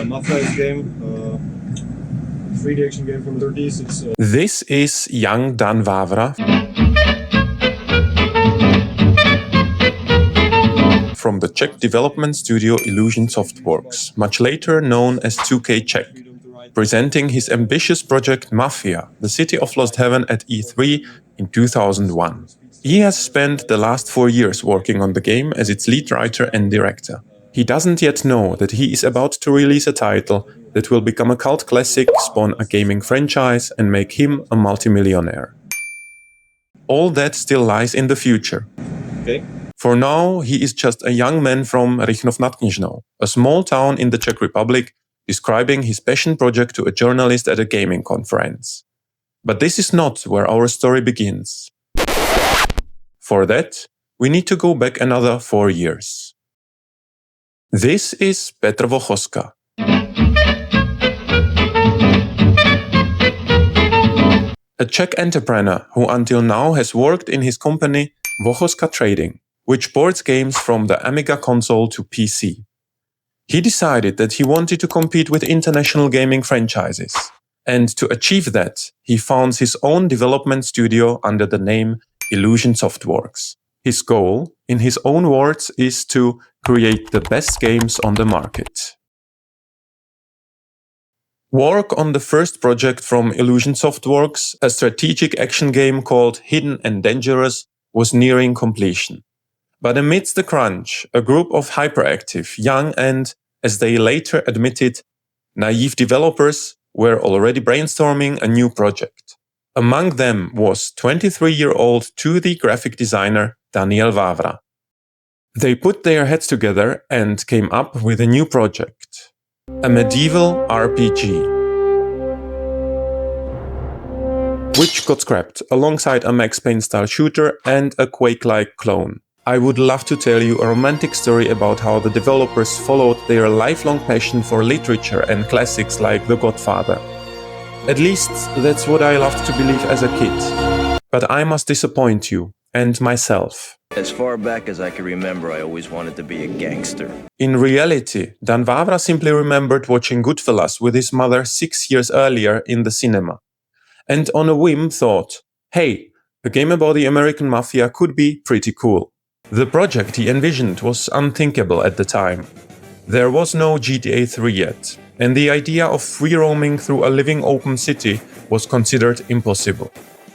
Mafia game, 3D action game from the 30s. This is young Dan Vávra from the Czech development studio Illusion Softworks, much later known as 2K Czech, presenting his ambitious project Mafia, the City of Lost Heaven at E3 in 2001. He has spent the last 4 years working on the game as its lead writer and director. He doesn't yet know that he is about to release a title that will become a cult classic, spawn a gaming franchise, and make him a multimillionaire. All that still lies in the future. Okay. For now, he is just a young man from Rychnov nad Kněžnou, a small town in the Czech Republic, describing his passion project to a journalist at a gaming conference. But this is not where our story begins. For that, we need to go back another 4 years. This is Petr Vochoska. A Czech entrepreneur who until now has worked in his company Vochoska Trading, which ports games from the Amiga console to PC. He decided that he wanted to compete with international gaming franchises, and to achieve that, he founds his own development studio under the name Illusion Softworks. His goal, in his own words, is to create the best games on the market. Work on the first project from Illusion Softworks, a strategic action game called Hidden and Dangerous, was nearing completion. But amidst the crunch, a group of hyperactive, young and, as they later admitted, naive developers were already brainstorming a new project. Among them was 23-year-old 2D graphic designer Daniel Vávra. They put their heads together and came up with a new project. A medieval RPG, which got scrapped alongside a Max Payne-style shooter and a Quake-like clone. I would love to tell you a romantic story about how the developers followed their lifelong passion for literature and classics like The Godfather. At least that's what I loved to believe as a kid. But I must disappoint you, and myself. As far back as I can remember, I always wanted to be a gangster. In reality, Dan Vávra simply remembered watching Goodfellas with his mother 6 years earlier in the cinema. And on a whim thought, hey, a game about the American Mafia could be pretty cool. The project he envisioned was unthinkable at the time. There was no GTA 3 yet, and the idea of free roaming through a living open city was considered impossible.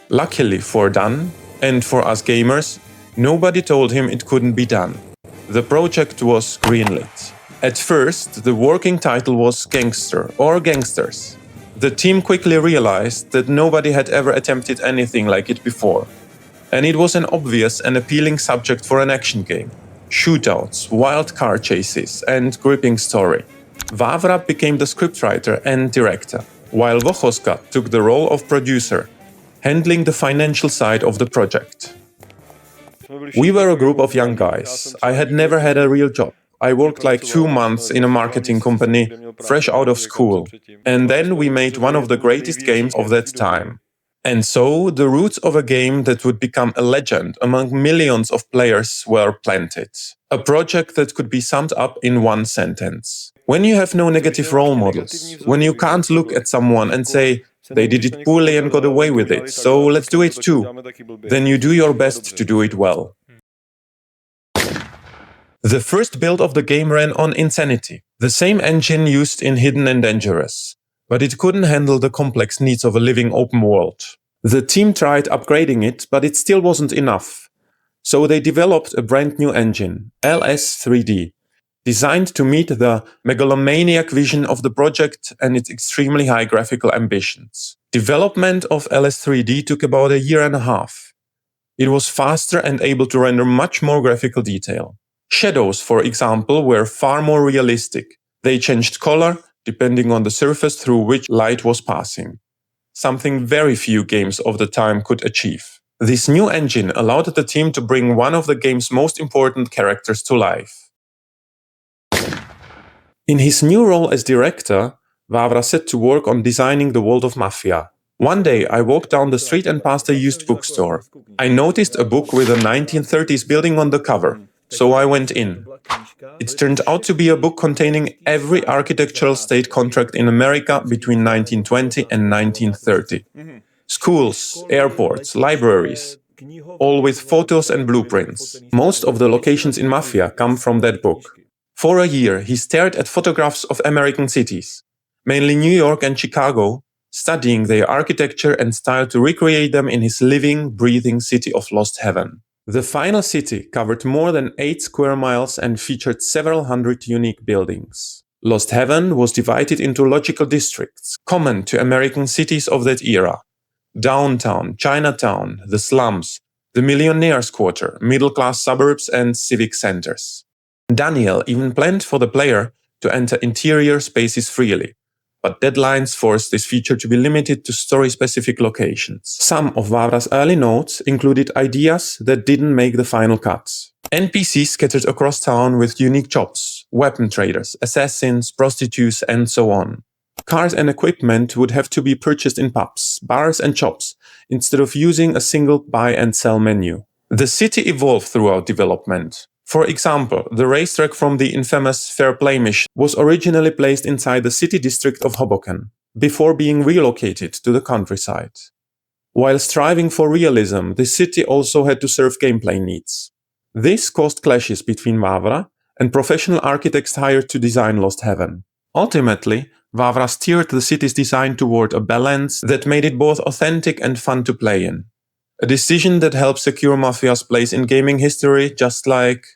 Luckily for Dan, and for us gamers, nobody told him it couldn't be done. The project was greenlit. At first, the working title was Gangster or Gangsters. The team quickly realized that nobody had ever attempted anything like it before. And it was an obvious and appealing subject for an action game. Shootouts, wild car chases, and gripping story. Vávra became the scriptwriter and director, while Vochoska took the role of producer, handling the financial side of the project. We were a group of young guys. I had never had a real job. I worked like 2 months in a marketing company, fresh out of school. And then we made one of the greatest games of that time. And so the roots of a game that would become a legend among millions of players were planted. A project that could be summed up in one sentence. When you have no negative role models, when you can't look at someone and say, they did it poorly and got away with it, so let's do it too, then you do your best to do it well. The first build of the game ran on Insanity, the same engine used in Hidden and Dangerous. But it couldn't handle the complex needs of a living open world. The team tried upgrading it, but it still wasn't enough. So they developed a brand new engine, LS3D, designed to meet the megalomaniac vision of the project and its extremely high graphical ambitions. Development of LS3D took about a year and a half. It was faster and able to render much more graphical detail. Shadows, for example, were far more realistic. They changed color, depending on the surface through which light was passing. Something very few games of the time could achieve. This new engine allowed the team to bring one of the game's most important characters to life. In his new role as director, Vávra set to work on designing the world of Mafia. One day I walked down the street and passed a used bookstore. I noticed a book with a 1930s building on the cover, so I went in. It turned out to be a book containing every architectural state contract in America between 1920 and 1930. Schools, airports, libraries, all with photos and blueprints. Most of the locations in Mafia come from that book. For a year, he stared at photographs of American cities, mainly New York and Chicago, studying their architecture and style to recreate them in his living, breathing city of Lost Heaven. The final city covered more than 8 square miles and featured several hundred unique buildings. Lost Heaven was divided into logical districts, common to American cities of that era. Downtown, Chinatown, the slums, the millionaire's quarter, middle-class suburbs and civic centers. Daniel even planned for the player to enter interior spaces freely, but deadlines forced this feature to be limited to story-specific locations. Some of Vávra's early notes included ideas that didn't make the final cuts. NPCs scattered across town with unique jobs, weapon traders, assassins, prostitutes, and so on. Cars and equipment would have to be purchased in pubs, bars and shops, instead of using a single buy and sell menu. The city evolved throughout development. For example, the racetrack from the infamous Fair Play mission was originally placed inside the city district of Hoboken, before being relocated to the countryside. While striving for realism, the city also had to serve gameplay needs. This caused clashes between Vávra and professional architects hired to design Lost Heaven. Ultimately, Vávra steered the city's design toward a balance that made it both authentic and fun to play in. A decision that helped secure Mafia's place in gaming history, just like...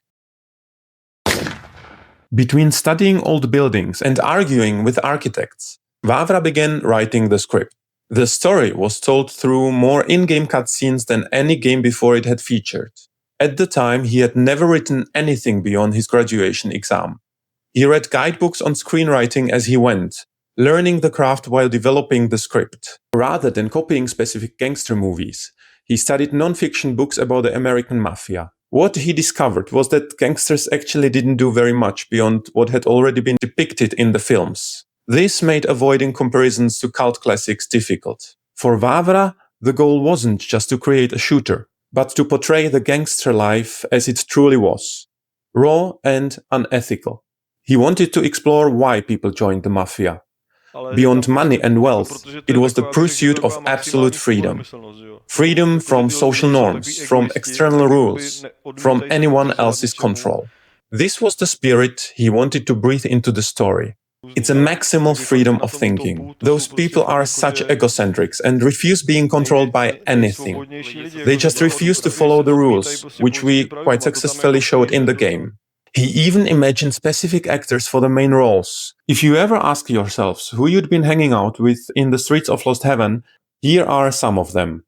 Between studying old buildings and arguing with architects, Vávra began writing the script. The story was told through more in-game cutscenes than any game before it had featured. At the time, he had never written anything beyond his graduation exam. He read guidebooks on screenwriting as he went, learning the craft while developing the script. Rather than copying specific gangster movies, he studied non-fiction books about the American Mafia. What he discovered was that gangsters actually didn't do very much beyond what had already been depicted in the films. This made avoiding comparisons to cult classics difficult. For Vávra, the goal wasn't just to create a shooter, but to portray the gangster life as it truly was, raw and unethical. He wanted to explore why people joined the Mafia. Beyond money and wealth, it was the pursuit of absolute freedom. Freedom from social norms, from external rules, from anyone else's control. This was the spirit he wanted to breathe into the story. It's a maximal freedom of thinking. Those people are such egocentrics and refuse being controlled by anything. They just refuse to follow the rules, which we quite successfully showed in the game. He even imagined specific actors for the main roles. If you ever ask yourselves who you'd been hanging out with in the streets of Lost Heaven, here are some of them.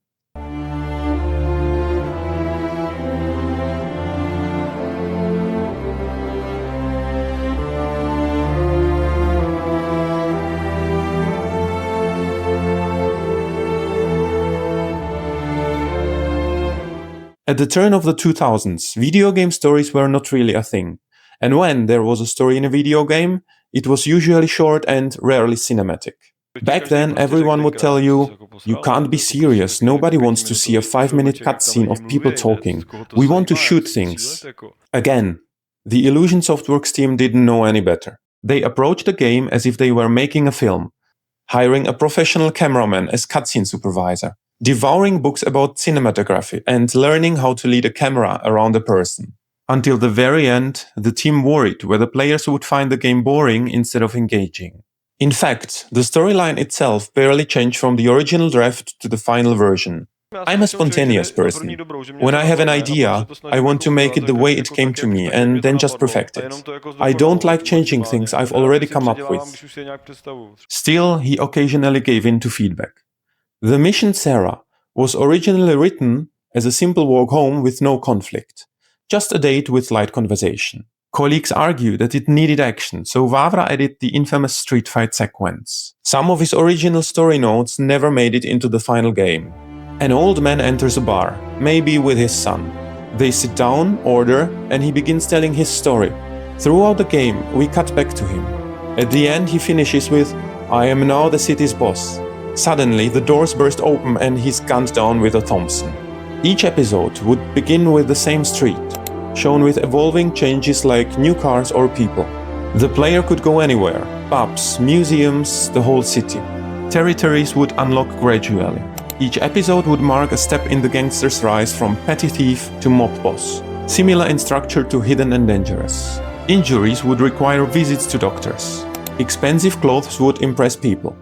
At the turn of the 2000s, video game stories were not really a thing. And when there was a story in a video game, it was usually short and rarely cinematic. Back then, everyone would tell you, you can't be serious, nobody wants to see a 5-minute cutscene of people talking. We want to shoot things. Again, the Illusion Softworks team didn't know any better. They approached the game as if they were making a film, hiring a professional cameraman as cutscene supervisor, devouring books about cinematography and learning how to lead a camera around a person. Until the very end, the team worried whether players would find the game boring instead of engaging. In fact, the storyline itself barely changed from the original draft to the final version. I'm a spontaneous person. When I have an idea, I want to make it the way it came to me and then just perfect it. I don't like changing things I've already come up with. Still, he occasionally gave in to feedback. The mission Sarah was originally written as a simple walk home with no conflict, just a date with light conversation. Colleagues argue that it needed action, so Vávra added the infamous street fight sequence. Some of his original story notes never made it into the final game. An old man enters a bar, maybe with his son. They sit down, order, and he begins telling his story. Throughout the game, we cut back to him. At the end, he finishes with, "I am now the city's boss." Suddenly, the doors burst open and he's gunned down with a Thompson. Each episode would begin with the same street, shown with evolving changes like new cars or people. The player could go anywhere: pubs, museums, the whole city. Territories would unlock gradually. Each episode would mark a step in the gangster's rise from petty thief to mob boss, similar in structure to Hidden and Dangerous. Injuries would require visits to doctors. Expensive clothes would impress people.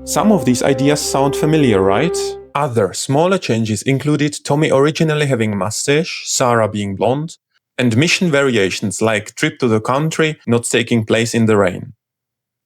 Some of these ideas sound familiar, right? Other, smaller changes included Tommy originally having a mustache, Sarah being blonde, and mission variations like trip to the country not taking place in the rain.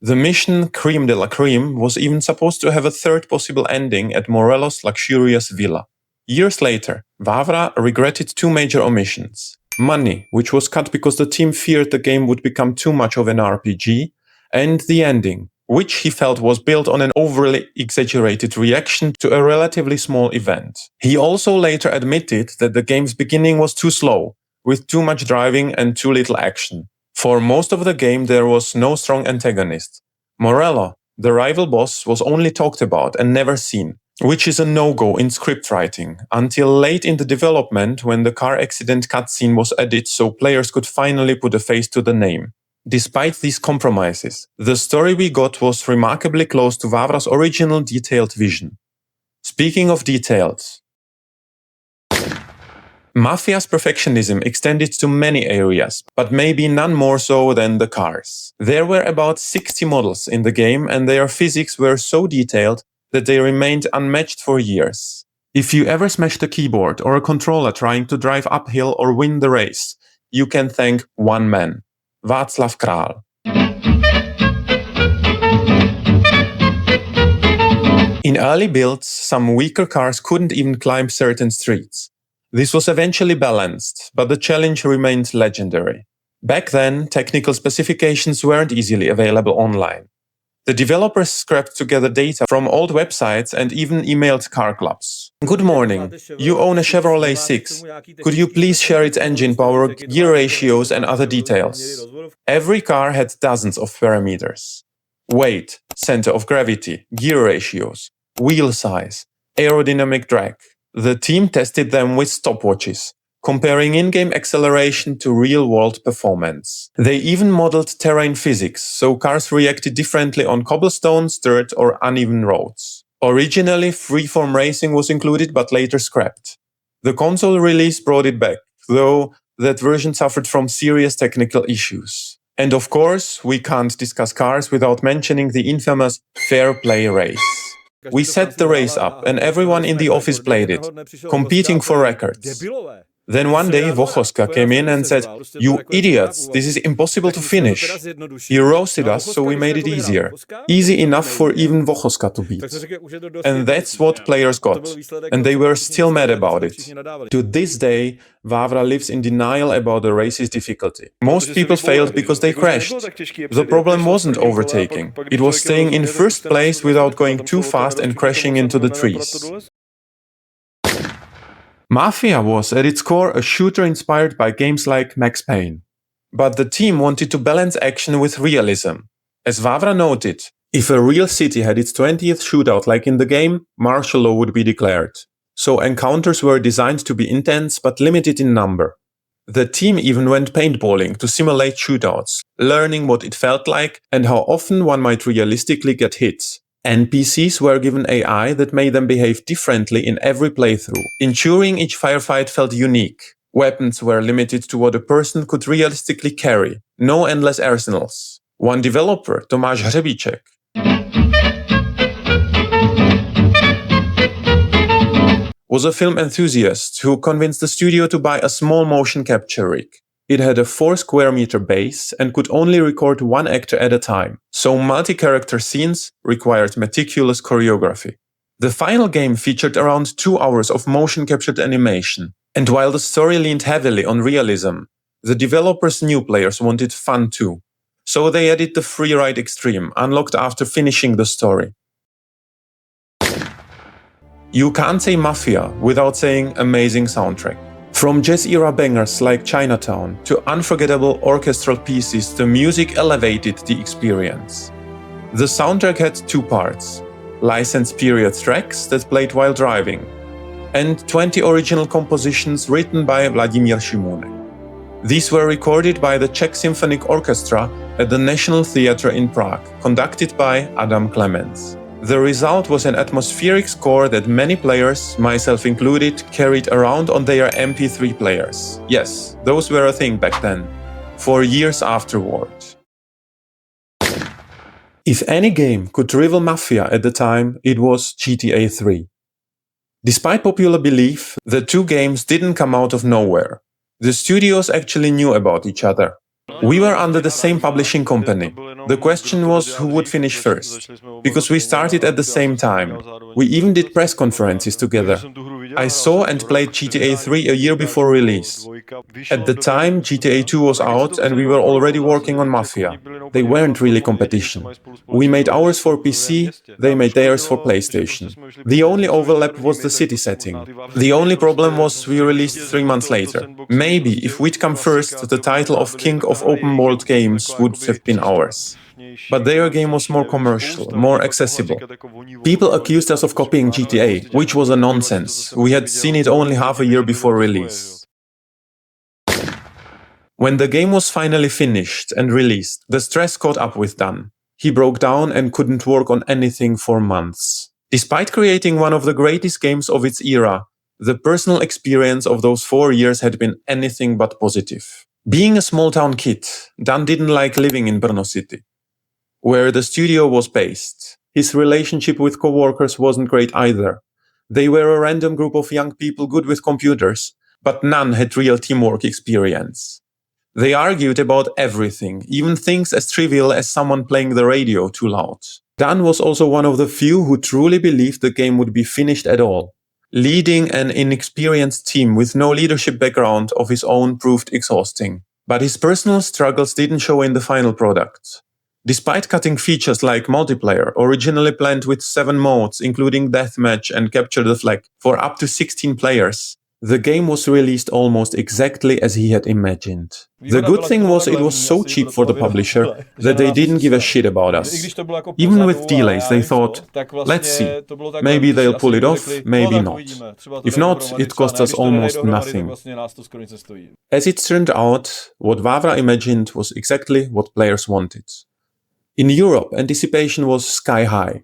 The mission Creme de la Creme was even supposed to have a third possible ending at Morello's luxurious villa. Years later, Vávra regretted two major omissions. Money, which was cut because the team feared the game would become too much of an RPG, and the ending, which he felt was built on an overly exaggerated reaction to a relatively small event. He also later admitted that the game's beginning was too slow, with too much driving and too little action. For most of the game, there was no strong antagonist. Morello, the rival boss, was only talked about and never seen, which is a no-go in script writing, until late in the development when the car accident cutscene was added so players could finally put a face to the name. Despite these compromises, the story we got was remarkably close to Vávra's original detailed vision. Speaking of details, Mafia's perfectionism extended to many areas, but maybe none more so than the cars. There were about 60 models in the game, and their physics were so detailed that they remained unmatched for years. If you ever smashed a keyboard or a controller trying to drive uphill or win the race, you can thank one man: Václav Král. In early builds, some weaker cars couldn't even climb certain streets. This was eventually balanced, but the challenge remained legendary. Back then, technical specifications weren't easily available online. The developers scrapped together data from old websites and even emailed car clubs. Good morning, you own a Chevrolet 6. Could you please share its engine power, gear ratios and other details? Every car had dozens of parameters. Weight, center of gravity, gear ratios, wheel size, aerodynamic drag. The team tested them with stopwatches, comparing in-game acceleration to real-world performance. They even modeled terrain physics, so cars reacted differently on cobblestones, dirt or uneven roads. Originally, freeform racing was included but later scrapped. The console release brought it back, though that version suffered from serious technical issues. And of course, we can't discuss cars without mentioning the infamous Fair Play race. We set the race up and everyone in the office played it, competing for records. Then one day Vochoska came in and said, "You idiots, this is impossible to finish." He roasted us, so we made it easier. Easy enough for even Vochoska to beat. And that's what players got. And they were still mad about it. To this day, Vávra lives in denial about the race's difficulty. Most people failed because they crashed. The problem wasn't overtaking. It was staying in first place without going too fast and crashing into the trees. Mafia was, at its core, a shooter inspired by games like Max Payne. But the team wanted to balance action with realism. As Vávra noted, if a real city had its 20th shootout like in the game, martial law would be declared. So encounters were designed to be intense but limited in number. The team even went paintballing to simulate shootouts, learning what it felt like and how often one might realistically get hit. NPCs were given AI that made them behave differently in every playthrough, ensuring each firefight felt unique. Weapons were limited to what a person could realistically carry, no endless arsenals. One developer, Tomáš Hřebíček, was a film enthusiast who convinced the studio to buy a small motion capture rig. It had a 4 square meter base and could only record one actor at a time, so multi-character scenes required meticulous choreography. The final game featured around 2 hours of motion-captured animation, and while the story leaned heavily on realism, the developers knew players wanted fun too. So they added the free ride extreme, unlocked after finishing the story. You can't say Mafia without saying amazing soundtrack. From jazz-era bangers like Chinatown to unforgettable orchestral pieces, the music elevated the experience. The soundtrack had 2 parts: licensed period tracks that played while driving, and 20 original compositions written by Vladimír Šimůnek. These were recorded by the Czech Symphonic Orchestra at the National Theatre in Prague, conducted by Adam Clemens. The result was an atmospheric score that many players, myself included, carried around on their MP3 players. Yes, those were a thing back then, for years afterward. If any game could rival Mafia at the time, it was GTA 3. Despite popular belief, the two games didn't come out of nowhere. The studios actually knew about each other. We were under the same publishing company. The question was who would finish first, because we started at the same time. We even did press conferences together. I saw and played GTA 3 a year before release. At the time, GTA 2 was out and we were already working on Mafia. They weren't really competition. We made ours for PC, they made theirs for PlayStation. The only overlap was the city setting. The only problem was we released 3 months later. Maybe if we'd come first, the title of King of Open World Games would have been ours. But their game was more commercial, more accessible. People accused us of copying GTA, which was a nonsense. We had seen it only half a year before release. When the game was finally finished and released, the stress caught up with Dan. He broke down and couldn't work on anything for months. Despite creating one of the greatest games of its era, the personal experience of those 4 years had been anything but positive. Being a small-town kid, Dan didn't like living in Brno city, where the studio was based. His relationship with co-workers wasn't great either. They were a random group of young people good with computers, but none had real teamwork experience. They argued about everything, even things as trivial as someone playing the radio too loud. Dan was also one of the few who truly believed the game would be finished at all. Leading an inexperienced team with no leadership background of his own proved exhausting. But his personal struggles didn't show in the final product. Despite cutting features like multiplayer, originally planned with 7 modes, including deathmatch and capture the flag, for up to 16 players, the game was released almost exactly as he had imagined. The good thing was it was so cheap for the publisher that they didn't give a shit about us. Even with delays, they thought, let's see, maybe they'll pull it off, maybe not. If not, it costs us almost nothing. As it turned out, what Vávra imagined was exactly what players wanted. In Europe, anticipation was sky high.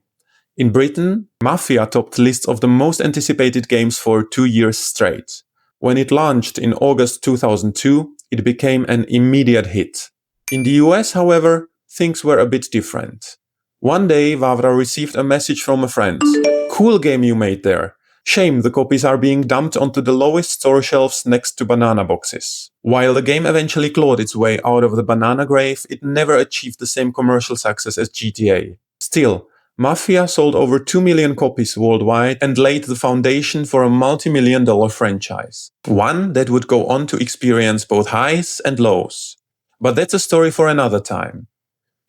In Britain, Mafia topped lists of the most anticipated games for 2 years straight. When it launched in August 2002, it became an immediate hit. In the US, however, things were a bit different. One day, Vávra received a message from a friend. Cool game you made there. Shame the copies are being dumped onto the lowest store shelves next to banana boxes. While the game eventually clawed its way out of the banana grave, it never achieved the same commercial success as GTA. Still, Mafia sold over 2 million copies worldwide and laid the foundation for a multi-million-dollar franchise. One that would go on to experience both highs and lows. But that's a story for another time.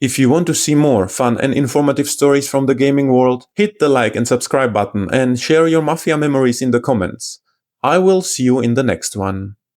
If you want to see more fun and informative stories from the gaming world, hit the like and subscribe button and share your Mafia memories in the comments. I will see you in the next one.